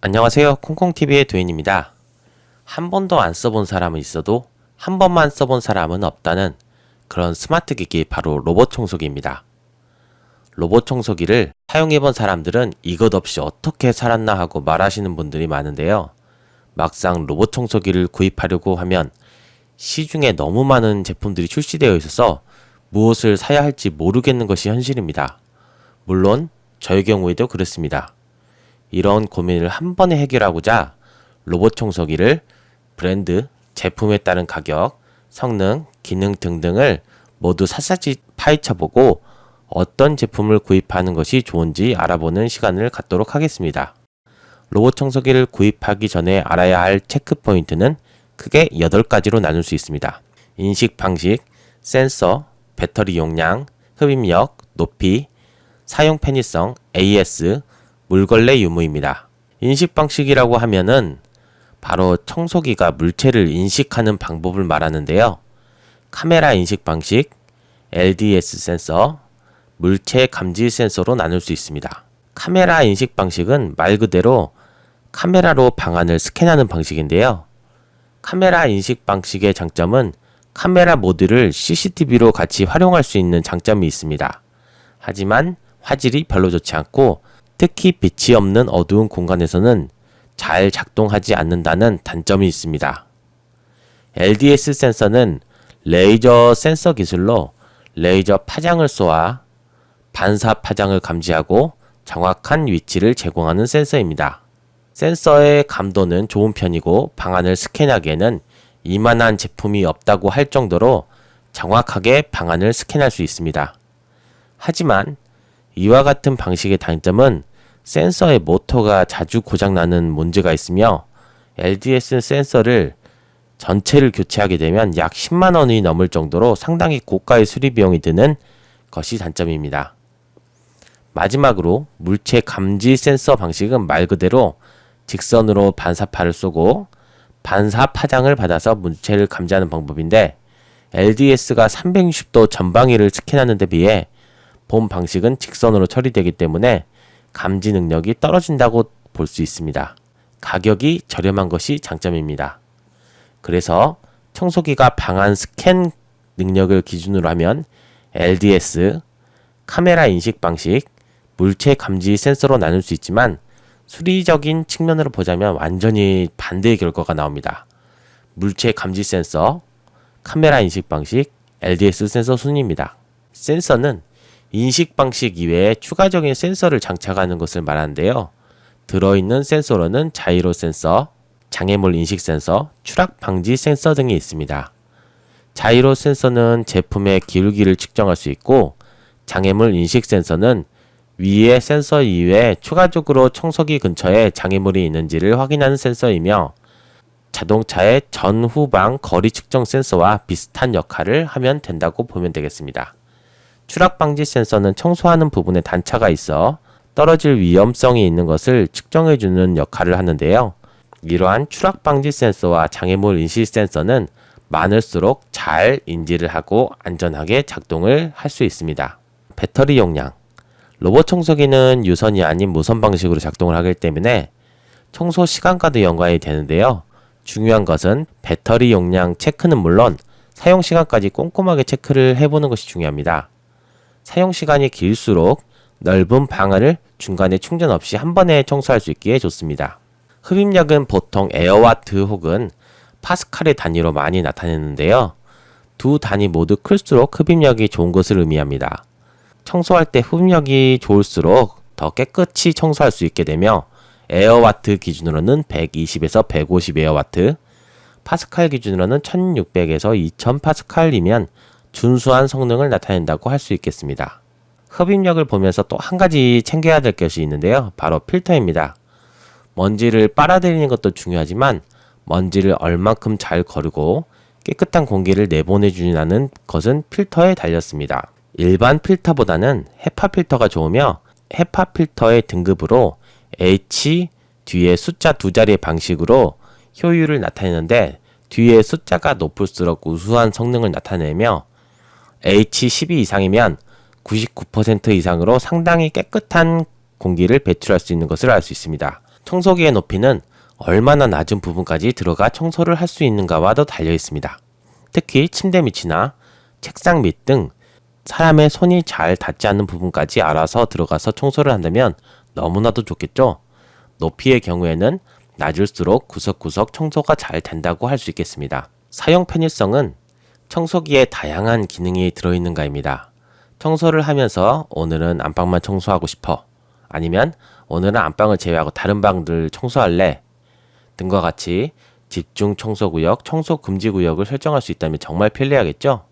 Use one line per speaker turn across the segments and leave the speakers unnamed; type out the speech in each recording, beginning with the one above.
안녕하세요. 콩콩TV의 도인입니다. 한 번도 안 써본 사람은 있어도 한 번만 써본 사람은 없다는 그런 스마트 기기, 바로 로봇 청소기입니다. 로봇 청소기를 사용해본 사람들은 이것 없이 어떻게 살았나 하고 말하시는 분들이 많은데요. 막상 로봇 청소기를 구입하려고 하면 시중에 너무 많은 제품들이 출시되어 있어서 무엇을 사야 할지 모르겠는 것이 현실입니다. 물론 저의 경우에도 그렇습니다. 이런 고민을 한 번에 해결하고자 로봇 청소기를 브랜드, 제품에 따른 가격, 성능, 기능 등등을 모두 샅샅이 파헤쳐보고 어떤 제품을 구입하는 것이 좋은지 알아보는 시간을 갖도록 하겠습니다. 로봇 청소기를 구입하기 전에 알아야 할 체크 포인트는 크게 8가지로 나눌 수 있습니다. 인식 방식, 센서, 배터리 용량, 흡입력, 높이, 사용 편의성, AS, 물걸레 유무입니다. 인식 방식이라고 하면은 바로 청소기가 물체를 인식하는 방법을 말하는데요. 카메라 인식 방식, LDS 센서, 물체 감지 센서로 나눌 수 있습니다. 카메라 인식 방식은 말 그대로 카메라로 방안을 스캔하는 방식인데요. 카메라 인식 방식의 장점은 카메라 모드를 CCTV로 같이 활용할 수 있는 장점이 있습니다. 하지만 화질이 별로 좋지 않고 특히 빛이 없는 어두운 공간에서는 잘 작동하지 않는다는 단점이 있습니다. LDS 센서는 레이저 센서 기술로 레이저 파장을 쏘아 반사 파장을 감지하고 정확한 위치를 제공하는 센서입니다. 센서의 감도는 좋은 편이고 방안을 스캔하기에는 이만한 제품이 없다고 할 정도로 정확하게 방안을 스캔할 수 있습니다. 하지만 이와 같은 방식의 단점은 센서의 모터가 자주 고장나는 문제가 있으며 LDS 센서를 전체를 교체하게 되면 약 10만 원이 넘을 정도로 상당히 고가의 수리 비용이 드는 것이 단점입니다. 마지막으로 물체 감지 센서 방식은 말 그대로 직선으로 반사파를 쏘고 반사 파장을 받아서 물체를 감지하는 방법인데 LDS가 360도 전방위를 스캔하는 데 비해 본 방식은 직선으로 처리되기 때문에 감지 능력이 떨어진다고 볼 수 있습니다. 가격이 저렴한 것이 장점입니다. 그래서 청소기가 방안 스캔 능력을 기준으로 하면 LDS, 카메라 인식 방식, 물체 감지 센서로 나눌 수 있지만 수리적인 측면으로 보자면 완전히 반대의 결과가 나옵니다. 물체 감지 센서, 카메라 인식 방식, LDS 센서 순입니다. 센서는 인식 방식 이외에 추가적인 센서를 장착하는 것을 말하는데요. 들어있는 센서로는 자이로 센서, 장애물 인식 센서, 추락 방지 센서 등이 있습니다. 자이로 센서는 제품의 기울기를 측정할 수 있고 장애물 인식 센서는 위의 센서 이외에 추가적으로 청소기 근처에 장애물이 있는지를 확인하는 센서이며 자동차의 전후방 거리 측정 센서와 비슷한 역할을 하면 된다고 보면 되겠습니다. 추락 방지 센서는 청소하는 부분에 단차가 있어 떨어질 위험성이 있는 것을 측정해주는 역할을 하는데요. 이러한 추락 방지 센서와 장애물 인식 센서는 많을수록 잘 인지를 하고 안전하게 작동을 할 수 있습니다. 배터리 용량. 로봇 청소기는 유선이 아닌 무선 방식으로 작동을 하기 때문에 청소 시간과도 연관이 되는데요. 중요한 것은 배터리 용량 체크는 물론 사용 시간까지 꼼꼼하게 체크를 해보는 것이 중요합니다. 사용 시간이 길수록 넓은 방안을 중간에 충전 없이 한 번에 청소할 수 있기에 좋습니다. 흡입력은 보통 에어와트 혹은 파스칼의 단위로 많이 나타내는데요. 두 단위 모두 클수록 흡입력이 좋은 것을 의미합니다. 청소할 때 흡입력이 좋을수록 더 깨끗이 청소할 수 있게 되며 에어와트 기준으로는 120에서 150 에어와트, 파스칼 기준으로는 1600에서 2000 파스칼이면 준수한 성능을 나타낸다고 할 수 있겠습니다. 흡입력을 보면서 또 한 가지 챙겨야 될 것이 있는데요. 바로 필터입니다. 먼지를 빨아들이는 것도 중요하지만 먼지를 얼만큼 잘 거르고 깨끗한 공기를 내보내주는 것은 필터에 달렸습니다. 일반 필터보다는 헤파 필터가 좋으며 헤파 필터의 등급으로 H 뒤에 숫자 2자리의 방식으로 효율을 나타내는데 뒤에 숫자가 높을수록 우수한 성능을 나타내며 H12 이상이면 99% 이상으로 상당히 깨끗한 공기를 배출할 수 있는 것을 알 수 있습니다. 청소기의 높이는 얼마나 낮은 부분까지 들어가 청소를 할 수 있는가와도 달려 있습니다. 특히 침대 밑이나 책상 밑 등 사람의 손이 잘 닿지 않는 부분까지 알아서 들어가서 청소를 한다면 너무나도 좋겠죠? 높이의 경우에는 낮을수록 구석구석 청소가 잘 된다고 할 수 있겠습니다. 사용 편의성은 청소기에 다양한 기능이 들어있는가입니다. 청소를 하면서 오늘은 안방만 청소하고 싶어. 아니면 오늘은 안방을 제외하고 다른 방들 청소할래. 등과 같이 집중 청소구역, 청소 금지구역을 설정할 수 있다면 정말 편리하겠죠?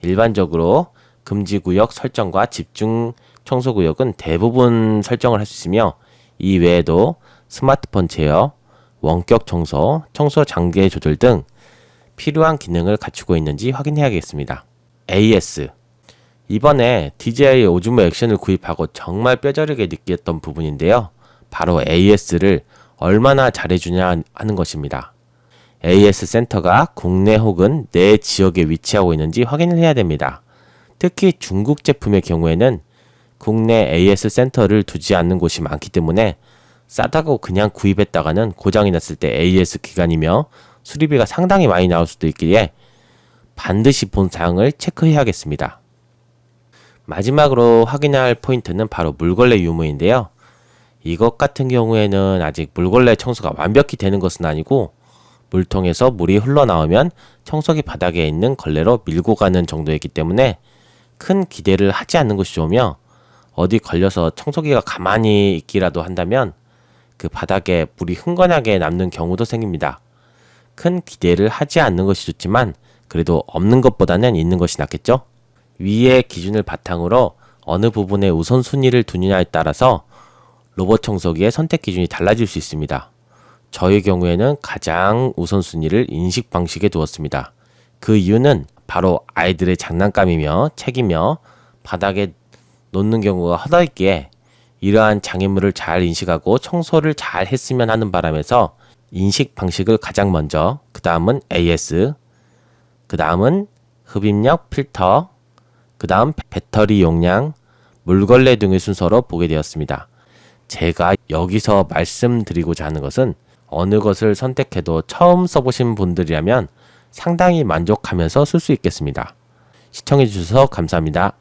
일반적으로 금지구역 설정과 집중 청소구역은 대부분 설정을 할 수 있으며 이 외에도 스마트폰 제어, 원격 청소, 청소 장계 조절 등 필요한 기능을 갖추고 있는지 확인해야겠습니다. AS 이번에 DJI 오즈모 액션을 구입하고 정말 뼈저리게 느꼈던 부분인데요. 바로 AS를 얼마나 잘해주냐 하는 것입니다. AS 센터가 국내 혹은 내 지역에 위치하고 있는지 확인을 해야 됩니다. 특히 중국 제품의 경우에는 국내 AS 센터를 두지 않는 곳이 많기 때문에 싸다고 그냥 구입했다가는 고장이 났을 때 AS 기간이며 수리비가 상당히 많이 나올 수도 있기에 반드시 본 사항을 체크해야겠습니다. 마지막으로 확인할 포인트는 바로 물걸레 유무인데요. 이것 같은 경우에는 아직 물걸레 청소가 완벽히 되는 것은 아니고 물통에서 물이 흘러나오면 청소기 바닥에 있는 걸레로 밀고 가는 정도이기 때문에 큰 기대를 하지 않는 것이 좋으며 어디 걸려서 청소기가 가만히 있기라도 한다면 그 바닥에 물이 흥건하게 남는 경우도 생깁니다. 큰 기대를 하지 않는 것이 좋지만 그래도 없는 것보다는 있는 것이 낫겠죠? 위의 기준을 바탕으로 어느 부분에 우선순위를 두느냐에 따라서 로봇 청소기의 선택 기준이 달라질 수 있습니다. 저의 경우에는 가장 우선순위를 인식 방식에 두었습니다. 그 이유는 바로 아이들의 장난감이며 책이며 바닥에 놓는 경우가 허다있기에 이러한 장애물을 잘 인식하고 청소를 잘 했으면 하는 바람에서 인식 방식을 가장 먼저, 그 다음은 AS, 그 다음은 흡입력 필터, 그 다음 배터리 용량, 물걸레 등의 순서로 보게 되었습니다. 제가 여기서 말씀드리고자 하는 것은 어느 것을 선택해도 처음 써보신 분들이라면 상당히 만족하면서 쓸 수 있겠습니다. 시청해주셔서 감사합니다.